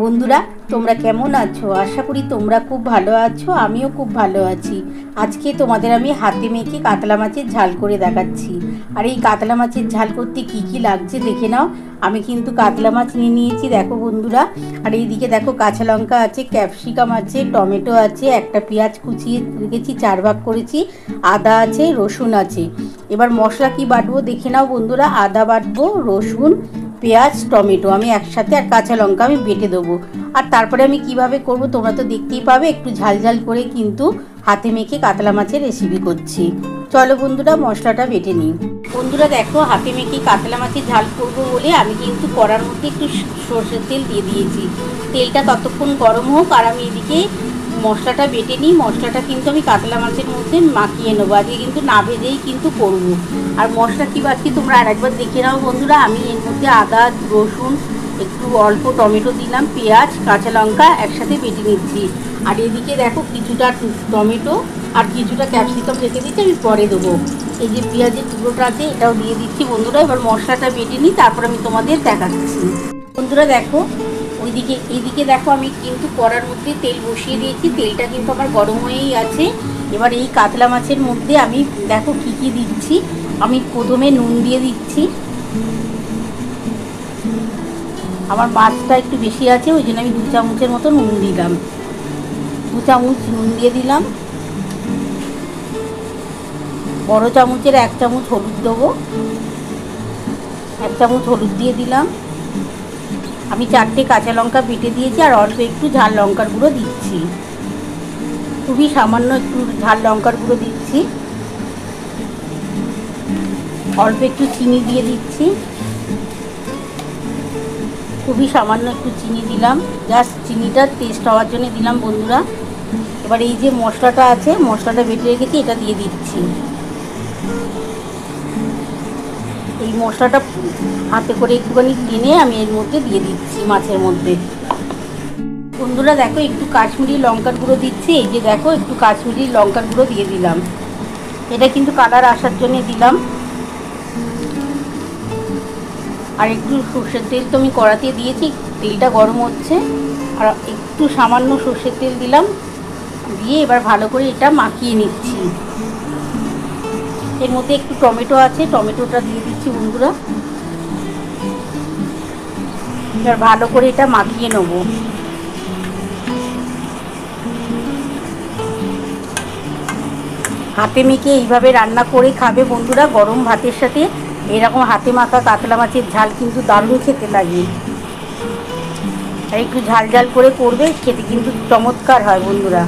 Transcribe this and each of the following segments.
বন্ধুরা তোমরা কেমন আছো? আশা করি তোমরা খুব ভালো আছো, আমিও খুব ভালো আছি। আজকে তোমাদের আমি হাতে মেখে কাতলা মাছের ঝাল করে দেখাচ্ছি। আর এই কাতলা মাছের ঝাল করতে কি কি লাগছে দেখে নাও। আমি কিন্তু কাতলা মাছ নিয়ে নিয়েছি, দেখো বন্ধুরা। আর এইদিকে দেখো কাঁচা লঙ্কা আছে, ক্যাপসিকাম আছে, টমেটো আছে, একটা পেঁয়াজ কুচিয়ে রেখেছি, 4 ভাগ করেছি, আদা আছে, রসুন আছে। এবার মশলা কি বাটবো দেখে নাও বন্ধুরা। আদা বাটবো, রসুন, পেঁয়াজ, টমেটো আমি একসাথে, আর কাঁচা লঙ্কা আমি বেটে দেবো। আর তারপরে আমি কিভাবে করব তোমরা তো দেখতেই পাবে। একটু ঝাল ঝাল করে কিন্তু হাতে মেখে কাতলা মাছের রেসিপি করছি। চলো বন্ধুরা মশলাটা বেটে নিই। বন্ধুরা দেখো, হাতে মেখে কাতলা মাছের ঝাল করব বলে আমি কিন্তু কড়ার মধ্যে একটু সরষের তেল দিয়ে দিয়েছি। তেলটা ততক্ষণ গরম হোক, আর আমি এদিকে মশলাটা বেটে নিই। মশলাটা কিন্তু আমি কাতলা মাছের মধ্যে মাখিয়ে নেবো, আজকে কিন্তু না ভেজেই কিন্তু করব। আর মশলা কী বাকি তোমরা আরেকবার দেখে নাও বন্ধুরা। আমি এর মধ্যে আদা, রসুন, একটু অল্প টমেটো দিলাম, পেঁয়াজ, কাঁচা লঙ্কা একসাথে বেটে নিচ্ছি। আর এদিকে দেখো কিছুটা টমেটো আর কিছুটা ক্যাপসিকাম রেখে দিচ্ছি, আমি পরে দেবো। এই যে পেঁয়াজের টুকরোটা আছে এটাও দিয়ে দিচ্ছি বন্ধুরা। এবার মশলাটা বেটে নিই, তারপর আমি তোমাদের দেখাচ্ছি। বন্ধুরা দেখো, এইদিকে দেখো আমি কিন্তু কড়ার মধ্যে তেল বসিয়ে দিয়েছি। তেলটা কিন্তু আমার গরম হয়েই আছে। এবার এই কাতলা মাছের মধ্যে আমি দেখো কি কি দিচ্ছি। আমি প্রথমে নুন দিয়ে দিচ্ছি। আমার মাছটা একটু বেশি আছে, ওই জন্য আমি 2 চামচের মতো নুন দিলাম। 2 চামচ নুন দিয়ে দিলাম। বড় চামচের 1 চামচ হলুদ দেবো। 1 চামচ হলুদ দিয়ে দিলাম। আমি 4টে কাঁচা লঙ্কা বেটে দিয়েছি, আর অল্প একটু ঝাল লঙ্কার গুঁড়ো দিচ্ছি। খুবই সামান্য একটু ঝাল লঙ্কার গুঁড়ো দিচ্ছি। অল্প একটু চিনি দিয়ে দিচ্ছি। খুবই সামান্য একটু চিনি দিলাম, জাস্ট চিনিটা টেস্ট হওয়ার জন্য দিলাম বন্ধুরা। এবার এই যে মশলাটা আছে, মশলাটা বেটে রেখেছি, এটা দিয়ে দিচ্ছি। এই মশলাটা হাতে করে একটুখানি টেনে আমি এর মধ্যে দিয়ে দিচ্ছি মাছের মধ্যে। বন্ধুরা দেখো, একটু কাশ্মীরি লঙ্কার গুঁড়ো দিচ্ছি। এই যে দেখো, একটু কাশ্মীরি লঙ্কার গুঁড়ো দিয়ে দিলাম। এটা কিন্তু কালার আসার জন্য দিলাম। আর একটু সর্ষের তেল তো আমি কড়াতে দিয়েছি, তেলটা গরম হচ্ছে, আর একটু সামান্য সর্ষের তেল দিলাম। দিয়ে এবার ভালো করে এটা মাখিয়ে নিচ্ছি। এর মধ্যে একটু টমেটো আছে, টমেটোটা দিয়ে দিচ্ছি বন্ধুরা। এবার ভালো করে এটা মাখিয়ে নেব। হাতে মেখে এইভাবে রান্না করে খাবে বন্ধুরা, গরম ভাতের সাথে। এরকম হাতে মাখা কাতলা মাছের ঝাল কিন্তু দারুণ খেতে লাগে। আর একটু ঝাল ঝাল করে করবে, খেতে কিন্তু চমৎকার হয় বন্ধুরা।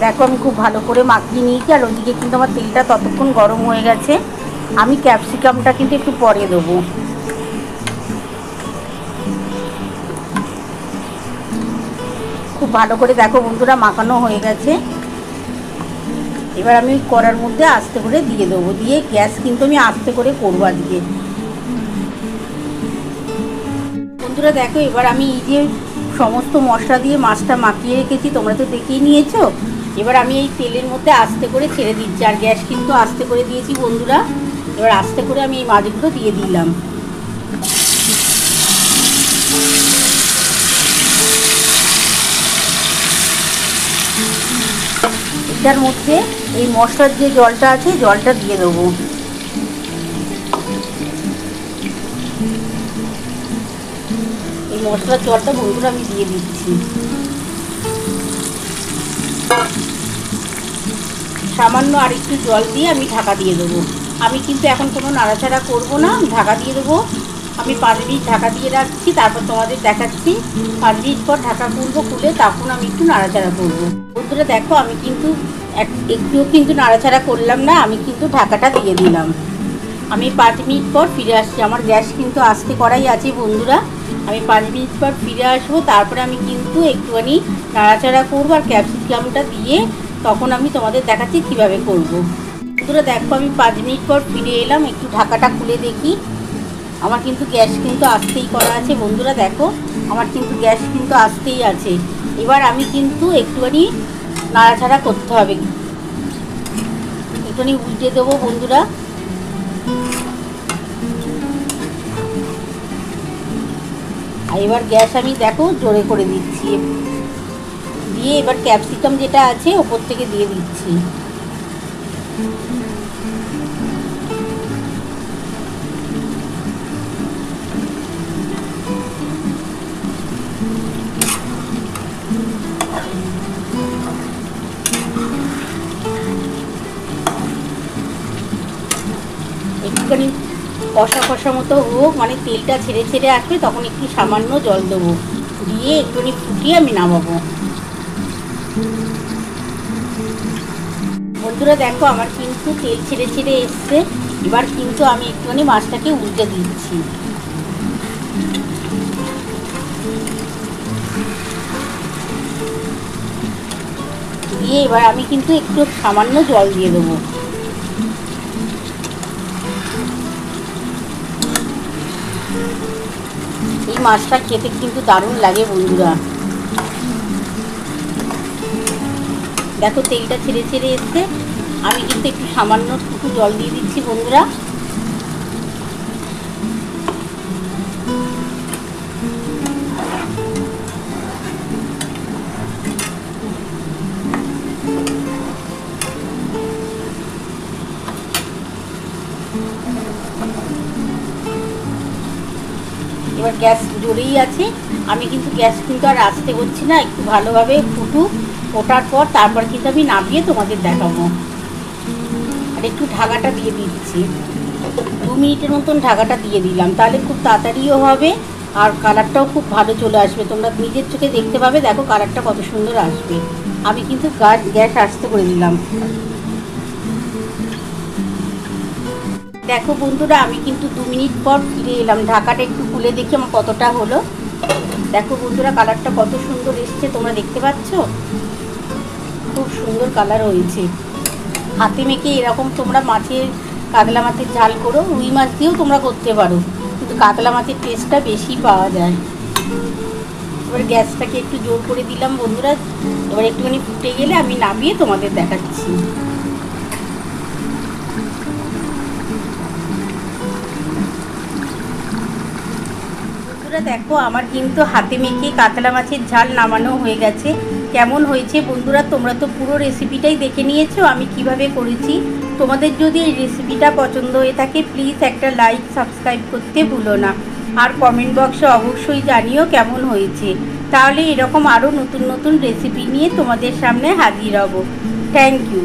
দেখো আমি খুব ভালো করে মাখিয়ে নিয়েছি, আর ওদিকে কিন্তু আমার তেলটা ততক্ষণ গরম হয়ে গেছে। আমি ক্যাপসিকামটা কিন্তু একটু পরে দেবো। খুব ভালো করে দেখো বন্ধুরা মাখানো হয়ে গেছে। এবার আমি কড়ার মধ্যে আস্তে করে দিয়ে দেবো। দিয়ে গ্যাস কিন্তু আমি আস্তে করে করবো আজকে বন্ধুরা। দেখো এবার আমি এই যে সমস্ত মশলা দিয়ে মাছটা মাখিয়ে রেখেছি, তোমরা তো দেখেই নিয়েছো। এবার আমি এই তেলের মধ্যে আস্তে করে ছেড়ে দিচ্ছি, আর গ্যাস কিন্তু আস্তে করে দিয়েছি বন্ধুরা। এবার আস্তে করে আমি এই মাছগুলো দিয়ে দিলাম। এটার মধ্যে এই মশলার যে জলটা আছে, জলটা দিয়ে দেবো। এই মশলার জলটা বন্ধুরা আমি দিয়ে দিচ্ছি। সামান্য আর একটু জল দিয়ে আমি ঢাকা দিয়ে দেবো। আমি কিন্তু এখন কোনো নাড়াচাড়া করব না, ঢাকা দিয়ে দেবো। আমি 5 মিনিট ঢাকা দিয়ে রাখছি, তারপর তোমাদের দেখাচ্ছি। 5 মিনিট পর ঢাকা খুলবো, খুলে তখন আমি একটু নাড়াচাড়া করবো বন্ধুরা। দেখো আমি কিন্তু একটুও কিন্তু নাড়াচাড়া করলাম না, আমি কিন্তু ঢাকাটা দিয়ে দিলাম। আমি 5 মিনিট পর ফিরে আসছি। আমার গ্যাস কিন্তু আস্তে করাই আছে বন্ধুরা। আমি 5 মিনিট পর ফিরে আসবো, তারপরে আমি কিন্তু একটুখানি নাড়াচাড়া করবো, আর ক্যাপসিকামটা দিয়ে তখন আমি তোমাদের দেখাচ্ছি কীভাবে করবো বন্ধুরা। দেখো আমি 5 মিনিট পর ফিরে এলাম, একটু ঢাকাটা খুলে দেখি। আমার কিন্তু গ্যাস কিন্তু আস্তেই করা আছে বন্ধুরা। দেখো আমার কিন্তু গ্যাস কিন্তু আস্তেই আছে। এবার আমি কিন্তু একটুখানি নাড়াচাড়া করতে হবে, একটুখানি উল্টে দেবো বন্ধুরা। আর এবার গ্যাস আমি দেখো জোরে করে দিচ্ছি, দিয়ে এবার ক্যাপসিকাম যেটা আছে ওপর থেকে দিয়ে দিচ্ছি। একটুখানি কষা কষা মতো হোক, মানে তেলটা ছেড়ে ছেড়ে আসবে, তখন একটু সামান্য জল দেবো, দিয়ে একটুখানি ফুটিয়ে আমি নামাবো। বন্ধুরা দেখো আমার কিন্তু তেল ছেড়ে ছেড়ে এসছে, এবার কিন্তু আমি একটুখানি মাছটাকে উল্টে দিচ্ছি। দিয়ে এবার আমি কিন্তু একটু সামান্য জল দিয়ে দেবো। এই মাছটা খেতে কিন্তু দারুণ লাগে বন্ধুরা। দেখো তেলটা ছেড়ে ছেড়ে এসছে, আমি কিন্তু একটু সামান্য একটু জল দিয়ে দিচ্ছি বন্ধুরা। এবার গ্যাস জোরেই আছে, আমি কিন্তু গ্যাস কিন্তু আর আস্তে করছি না, একটু ভালোভাবে ফুটুক, ফোটার পর তারপর কিন্তু আমি নামিয়ে তোমাদের দেখাবো। আর একটু ঢাকাটা দিয়ে দিচ্ছি, 2 মিনিটের মতন ঢাকাটা দিয়ে দিলাম, তাহলে খুব তাড়াতাড়িও হবে আর কালারটাও খুব ভালো চলে আসবে। তোমরা নিজের চোখে দেখতে পাবে, দেখো কালারটা কত সুন্দর আসবে। আমি কিন্তু গ্যাস আস্তে করে দিলাম। দেখো বন্ধুরা আমি কিন্তু 2 মিনিট পর ফিরে এলাম, ঢাকাটা একটু খুলে দেখি আমার কতটা হলো। দেখো বন্ধুরা কালারটা কত সুন্দর এসছে, তোমরা দেখতে পাচ্ছ, খুব সুন্দর কালার হয়েছে। হাতে মেখে এরকম তোমরা কাতলা মাছের ঝাল করো, রুই মাছ দিয়েও তোমরা করতে পারো, কিন্তু কাতলা মাছের টেস্টটা বেশি পাওয়া যায়। এবার গ্যাসটাকে একটু জোর করে দিলাম বন্ধুরা, এবার একটুখানি ফুটে গেলে আমি নামিয়ে তোমাদের দেখাচ্ছি। দেখো আমার কিন্তু হাতে মেখে কাতলা মাছের ঝাল নামানো হয়ে গেছে। কেমন হয়েছে বন্ধুরা, তোমরা তো পুরো রেসিপিটাই দেখে নিয়েছো আমি কিভাবে করেছি। তোমাদের যদি এই রেসিপিটা পছন্দ হয়ে থাকে প্লিজ একটা লাইক সাবস্ক্রাইব করতে ভুলো না, আর কমেন্ট বক্সে অবশ্যই জানিও কেমন হয়েছে। তাহলে এরকম আরও নতুন নতুন রেসিপি নিয়ে তোমাদের সামনে হাজির হব। Thank you.